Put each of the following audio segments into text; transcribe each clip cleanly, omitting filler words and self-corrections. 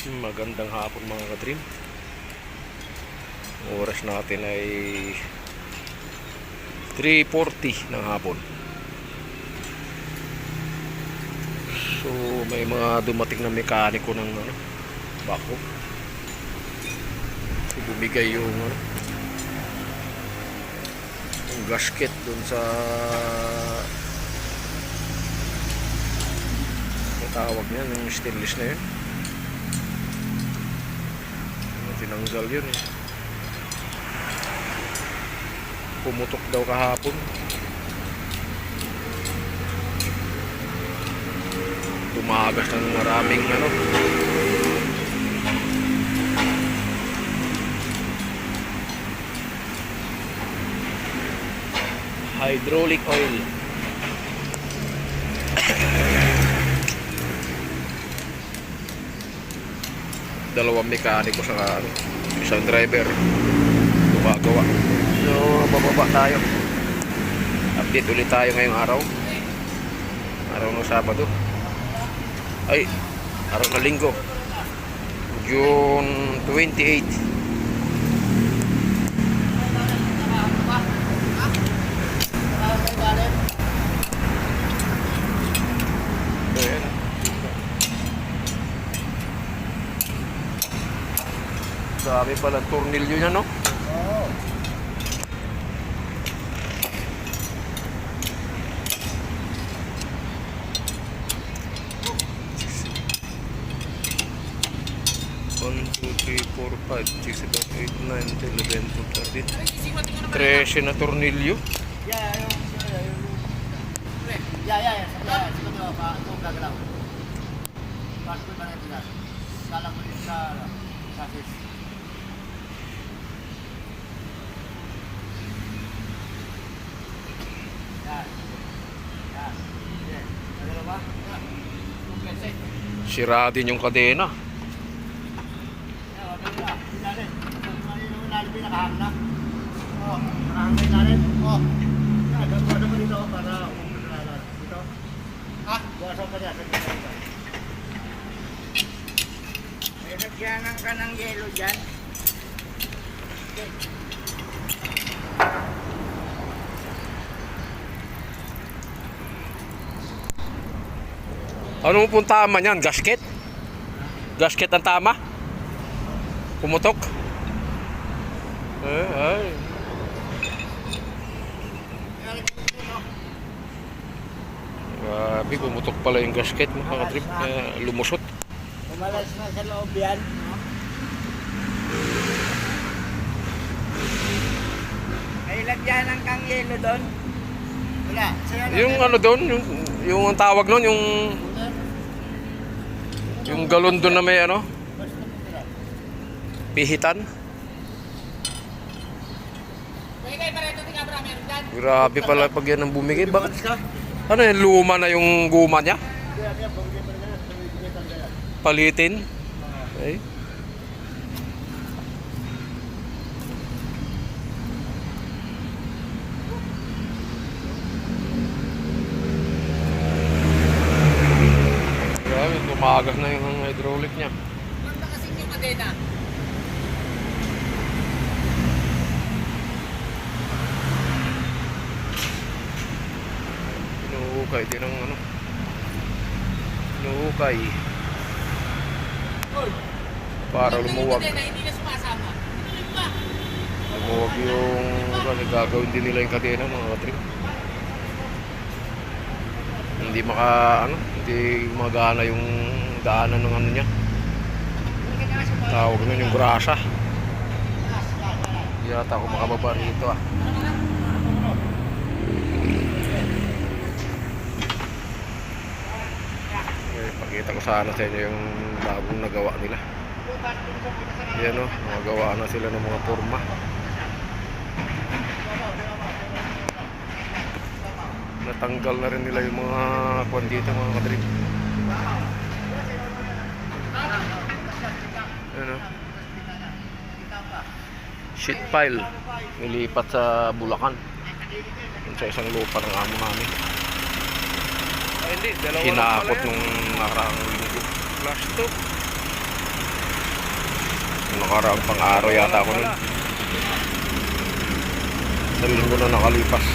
Magandang hapon mga ka-dream. Oras natin ay 3:40 ng hapon. So may mga dumating na mekaniko ng bako. So, bumigay yung yung gasket dun sa tawag niya, yung stainless na yun. Tinanggal yun eh. Pumutok daw kahapon. Tumagas ng maraming hydraulic oil. Dalawang mekaniko sa isang driver gumagawa. So bababa tayo, update ulit tayo ngayong araw ng Sabado, ay araw na Linggo, June 28. Dami pala tornilyo niya, no? Oo. One, two, three, four, five, six, seven, eight, nine, 10, 11, 12, 13 na tornilyo. Sira din yung kadena. Nagyanan ka ng yelo dyan. Ano pong tama niyan? Gasket? Gasket ang tama? Pumutok? Ay. Grabe, pumutok pala yung gasket mga ka-trip. Lumusot. Umalas na sa loob yan. May lagyanan kang yelo doon? Wala. Yung doon, yung ang tawag nun, yung galon doon na may pihitan. Grabe pala pag yan ang bumigay. Bakit? Ano yan, luma na yung guma niya? Palitin? Okay. Grabe, tumagas na yung hydraulic niya. Ganda kasi yung kadena. Inuukay din ang inuukay para lumuwag. Hindi na sumasama. Lumuwag yung gagawin din nila yung kadena mga katrip. Hindi hindi magana yung daanan ng niya. Tawag nun yung brasa. Hindi yata ako makababa rito Pakita ko sana sa inyo yung bagong nagawa nila. Yan magawa na sila ng mga forma. Natanggal na rin nila yung mga kwan dito mga kadrip. Sheet pile nilipat sa Bulacan, sa isang lupa ng amo namin. Hindi, dalawa Hinakot nung nakaraang linggo. Flash to. Nakaraang pang-araw yata ako nun. Sa linggo na nakalipas.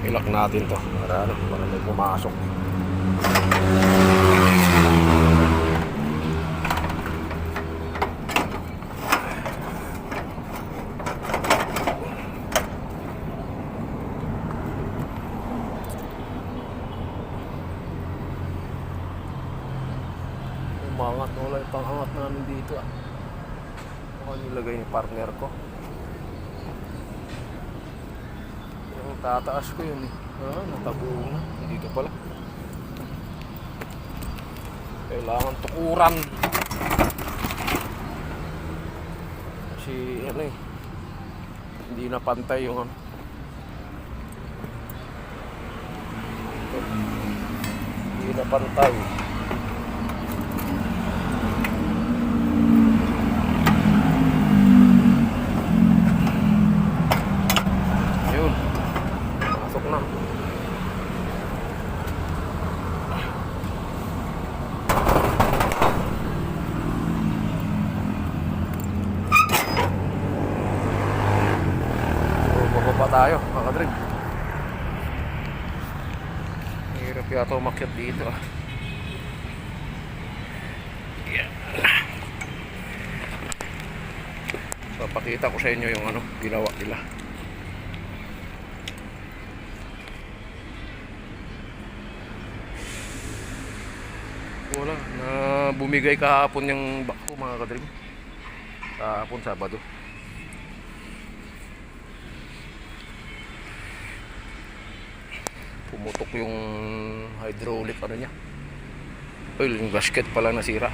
Ilak natin to para may pumasok. Umangat, wala yung pang-angat namin dito ah. Ako nilagay ni partner ko. Tataas ko yun eh. Natago na. Dito pala. Kailangan tukuran. Kasi ano eh. Hindi na pantay yung ano. Hindi na pantay. Tayo, mga kadrig. Hirap yata umakyat dito ah. Yan. Papakita ko sa inyo yung ano, ginawa nila. Wala, na bumigay kahapon yung bako mga kadrig. Kahapon Sabado. Pumutok yung hydraulic ano niya. Well, yung gasket pala nasira.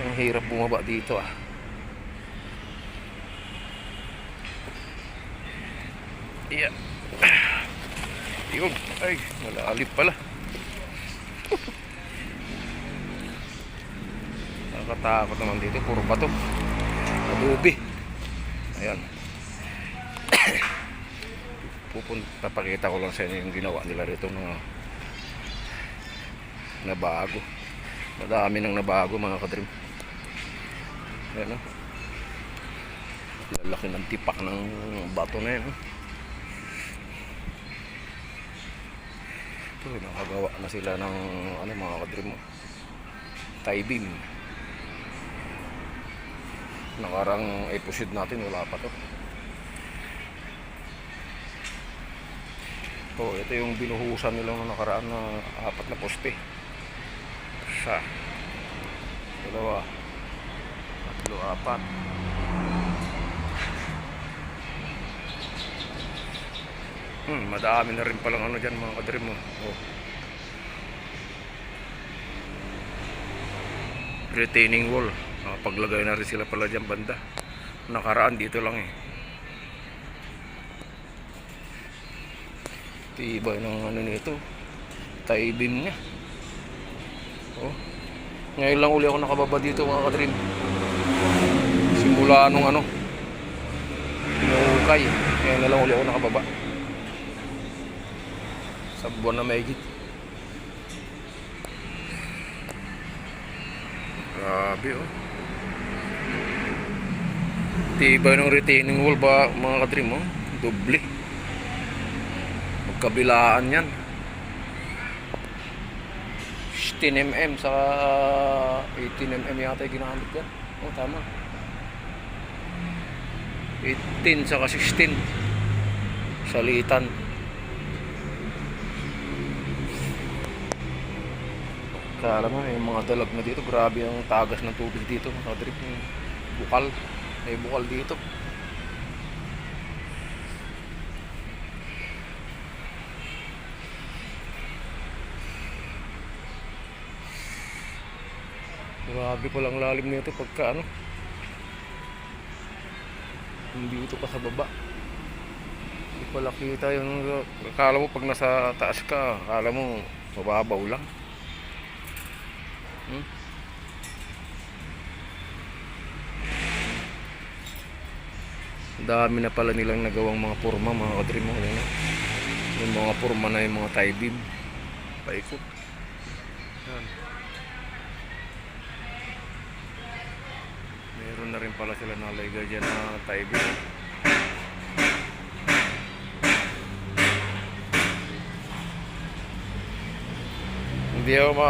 Ang hirap bumaba dito ah. Yeah. Yun. Ay, malalim pala. Nakatakot naman dito. Puro bato. Adobe. Ayan. Papakita ko lang sa inyo yung ginawa nila rito na bago. Madami nang nabago mga kadrim. Ayan o. Lalaki ng tipak ng bato na yan. Ito, nakagawa na sila ng ano mga kadrim. Tie beam. Nakarang episode natin wala pa to. So, ito yung binuhusan nila ng nakaraan na 4 na poste. Isa, dalawa, 3, 4. Madami na rin palang ano dyan mga kadrim mo. Oh. Retaining wall. Paglagay na rin sila pala dyan banda. Nakaraan dito lang eh. Tibay ng ano nito, tie beam niya. Oh. Ngayon lang uli ako nakababa dito mga kadrim. Simula nung ano, pinukay. Ngayon na lang uli ako nakababa. Sa buwan na mahigit. Grabe oh. Tibay ng retaining wall ba mga kadrim oh. Doble. Kabilaan yan 16mm sa 18mm yata yung ginamit yan. Oh tama, 18 saka 16 salitan. Kala mo may mga dalag na dito. Grabe ang tagas ng tubig dito mga kadrig. Bukal, may bukal dito. Grabe palang lalim nito pagka ano. Hindi ito pa sa baba. Hindi pala kita yung... Akala mo pag nasa taas ka, akala mo mababaw lang. Dami na pala nilang nagawang mga porma, mga kadrim mo. Yung mga porma na yung mga tie beam. Paikot. Yan. Meron na rin pala sila nalayga dyan na tie beam. Hindi ako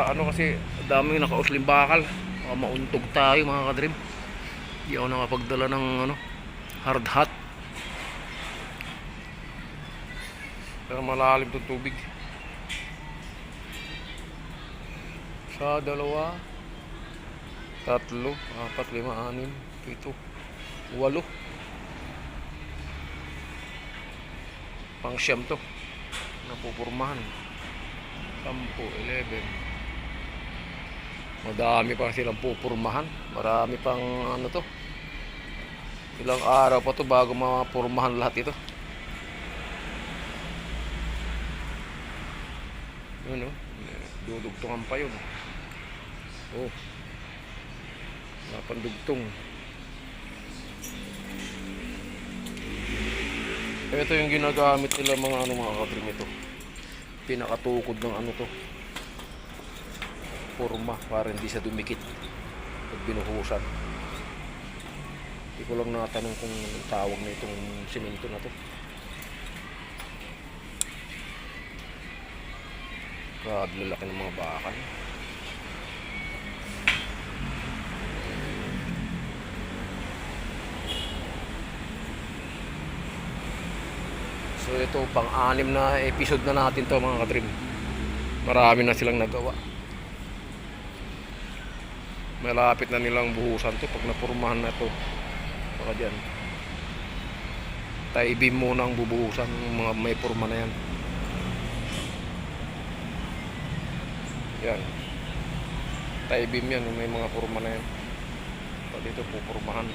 ano kasi daming nakausling bakal. Baka mauntog tayo mga kadrim. Hindi ako nakapagdala ng hard hat. Pero malalim itong tubig. Sa 2, 3, 4, 5, 6, 7, 8. Pang siyam to. Napupurmahan. 10, 11. Madami pa silang pupurmahan. Marami pang to. Ilang araw pa to bago mapurmahan lahat ito. Yun dudugtungan pa yun. Napandugtong. Ito yung ginagamit nila mga kadrim ito. Pinakatukod ng to. Porma para hindi sa dumikit pag binuhusan. Hindi ko lang natanong kung anong tawag na itong simento na to. Grabe lalaki ng mga bakal. So ito pang-anim na episode na natin to mga kadrim. Marami na silang nagawa. Malapit na nilang buhusan to pag napurmahan na to. Baka dyan tie beam muna ang bubuhusan ng mga may purma na yan. Yan tie beam yan, may mga purma na yan. So dito pupurmahan.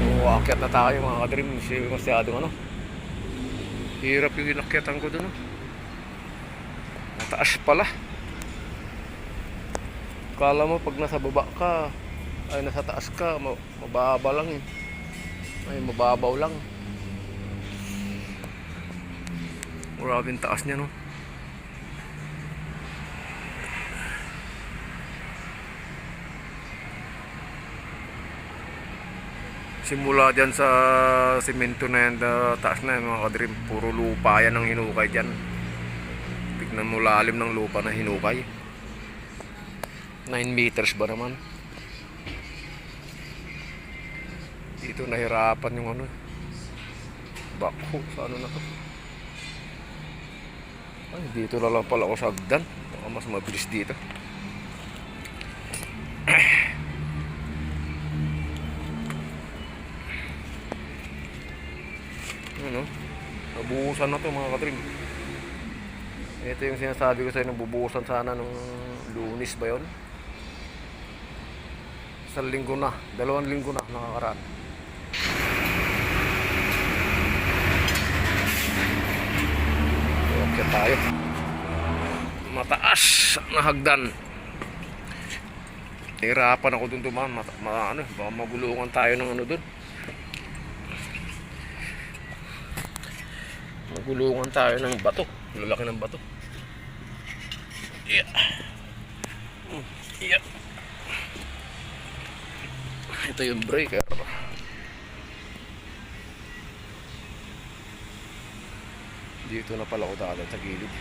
So aakyat na tayo mga kadrim. Masyadong hirap yung inakyatan ko dun. Mataas pala. Kala mo pag nasa baba ka ay nasa taas ka, mababa lang ay mababaw lang. Maraming taas niya Simula dyan sa simento na yan, taas na yan mga kadrim. Puro lupa yan ang hinukay dyan. Tignan mo lalim ng lupa na hinukay. 9 meters ba naman. Dito nahirapan yung bakho sa na to. Ay, dito na lang pala ako sa hagdan. Baka mas mabilis dito. Nabuhusan na to mga katrim. Ito yung sinasabi ko sa'yo, nabubuhusan sana nung Lunes ba yun? 1 linggo na, 2 linggo na nakakaraan. Okay tayo. Mataas na hagdan. Hirapan ako dun dumaan. Baka magulungan tayo ng dun. Magulungan tayo ng bato. Lalaki ng bato. Yeah. Yeah. Ito yung breaker. Dito na pala ako dadaan sa gilid.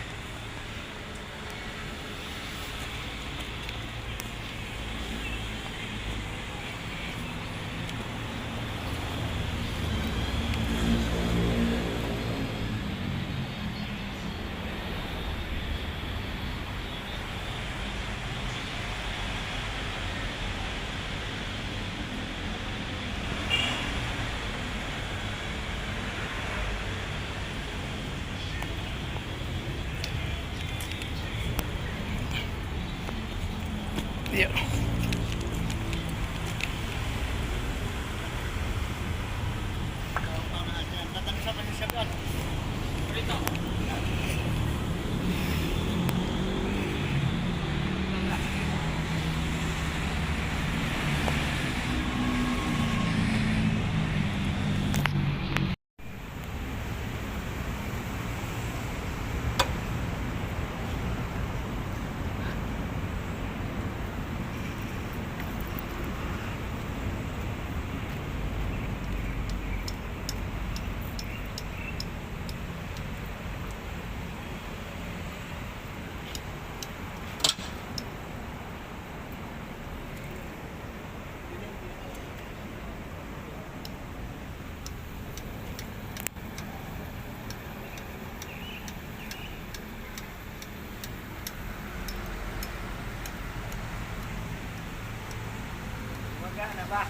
Magana ba?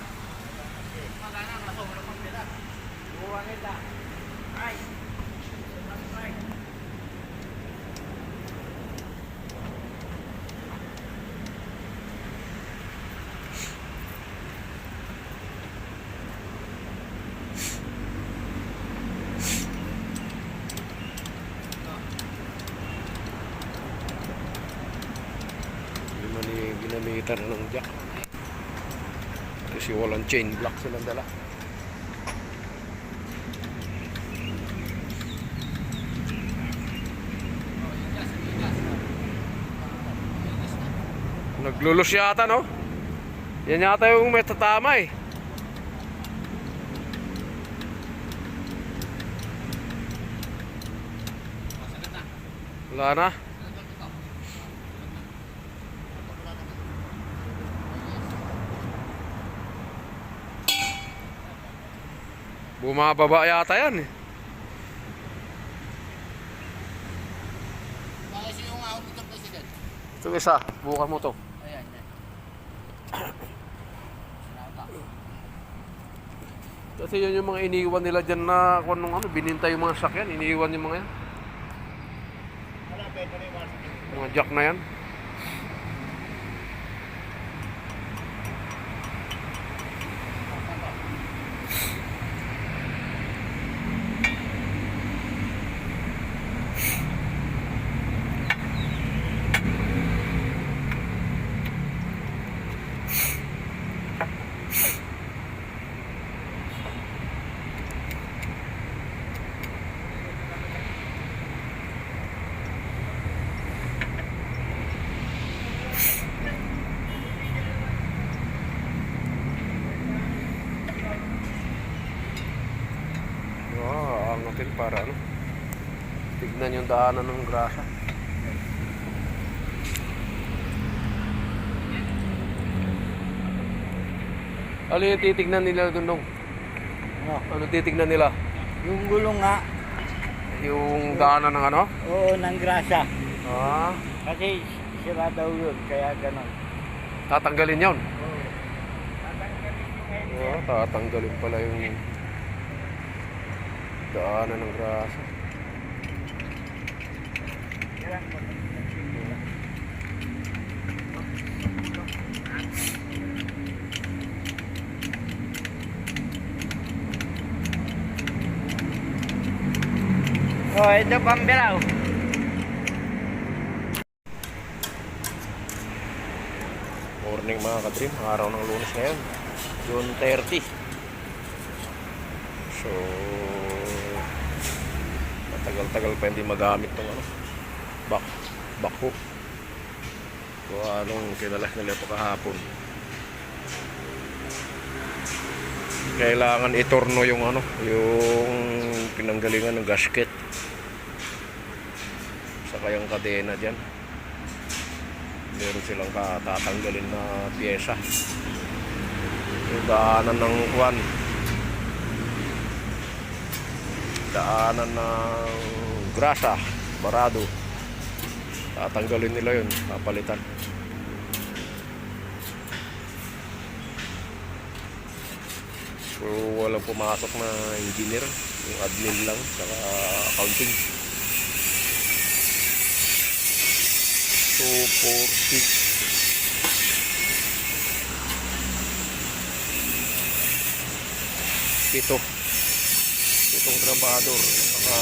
Magana, kaso wala pang pila. Buwan nila. Ay! Ay! Ginamitan na ng jack. Kasi walang chain block silang dala. Naglulus yata, no? Yan yata yung may tatama eh. Wala na. Bumababa yata yan eh. Kasi yung ako nito president. Ito isa, bukas mo to. Ayan, yan. Kasi yan yung mga iniwan nila dyan na kung anong ano, bininta yung mga sakyan, iniwan yung mga yan. Wala, pwede rin yung Mga jack na yan. Angatin para ano, tignan yung daanan ng grasa. Ano yung titignan nila doon nung? Ano titignan nila? Yung gulong nga. Yung daanan ng ano? Oo, ng grasa. Ah, Kasi sira daw yun, kaya ganon. tatanggalin yon. Oo. Oh, tatanggalin pala yung daanan ng grasa. Oh, ito pambiraw. Morning mga ka-dream, araw ng Lunes ngayon, June 30. So, matagal-tagal pa hindi magamit ng ano, backhook. So, anong kinalas nila ito kahapon. Kailangan itorno yung ano, yung pinanggalingan ng gasket. Saka yung kadena dyan. Meron silang tatanggalin na pyesa. Yung daanan ng kwan. Daanan ng grasa, barado. Tatanggalin nila yun, papalitan. So walang pumasok na engineer, yung admin lang, saka accounting. 2, 4, 6, 7. Itong trabador, saka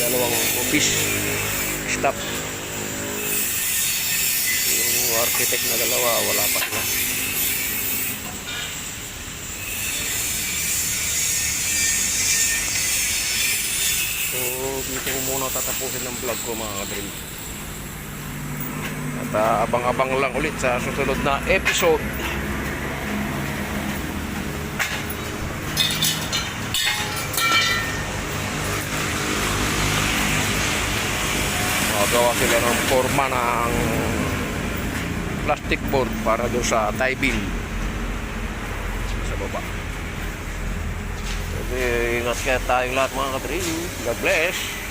dalawang office staff. Yung architect na dalawa, wala pa sila. So dito ko muna tatapusin ng vlog ko mga kadream. At abang-abang lang ulit sa susunod na episode. Magawa sila ng forma ng plastic board para doon sa tie beam sa baba. So, ingat kaya tayong lahat mga kadream. God bless.